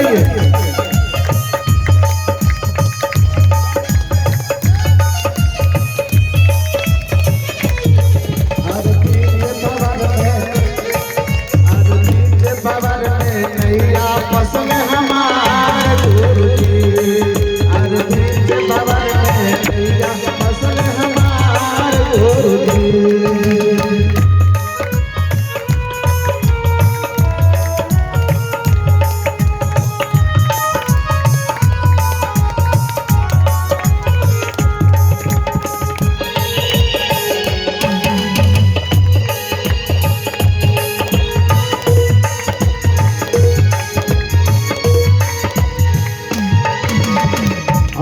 चाहिए।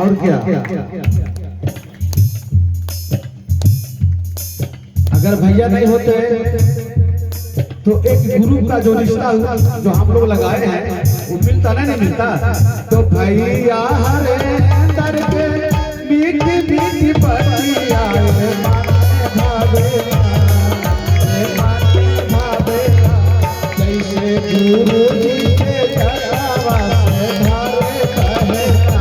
और क्या, अगर भैया नहीं होते तो एक गुरु का जो रिश्ता जो हम लोग लगाए हैं वो मिलता नहीं मिलता। तो भैया हरे अंदर के मीठी मीठी बतिया जैसे गुरु जी के जगवा से धारे बहेला।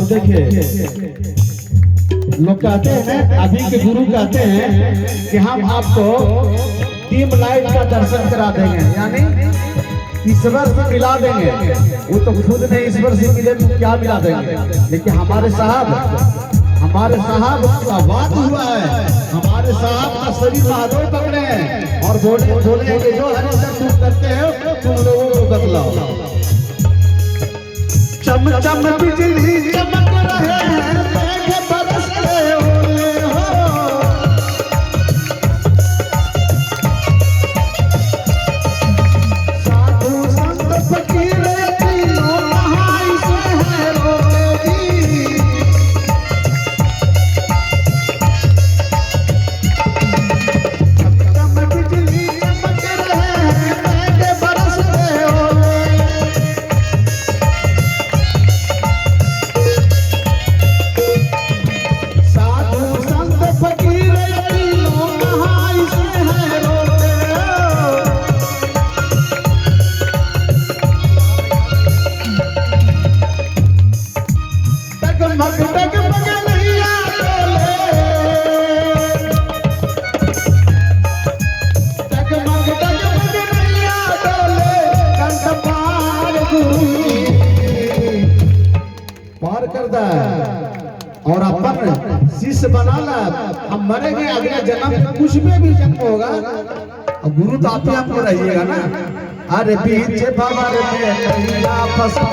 देखिए लोग कहते हैं, अभी के गुरु कहते हैं कि हम आपको डीम लाइट का दर्शन करा देंगे, यानी ईश्वर से मिला देंगे। वो तो खुद ने ईश्वर से मिले तो क्या मिला देंगे। लेकिन हमारे साहब का बात हुआ है, हमारे साहब का शरीर महादेव पकड़े हैं और बोले कि जो हरिशर तुम करते हो तुम लोगों को बतलाओ। चम चम बिजली चमक रहे हैं, मेघ बरस रहे हो। साधु संत फकीर तीनों कहां से है रोकेगी। चम चम बिजली चमक रहे हैं, मेघ बरस रहे हो। पार करता है और अपन शिष्य बना ला। हम मरेंगे, अगला जन्म कुछ में भी जन्म होगा और गुरु तो आप ही आपको रहिएगा ना। अरे पीछे भंवर में फंसा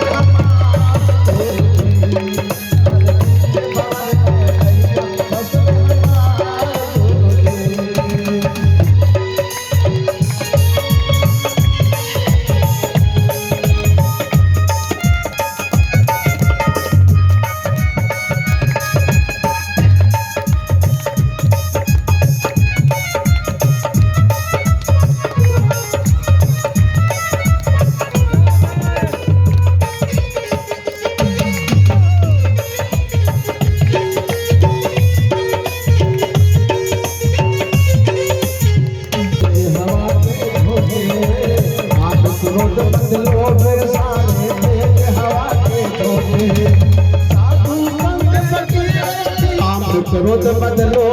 रोज बदलो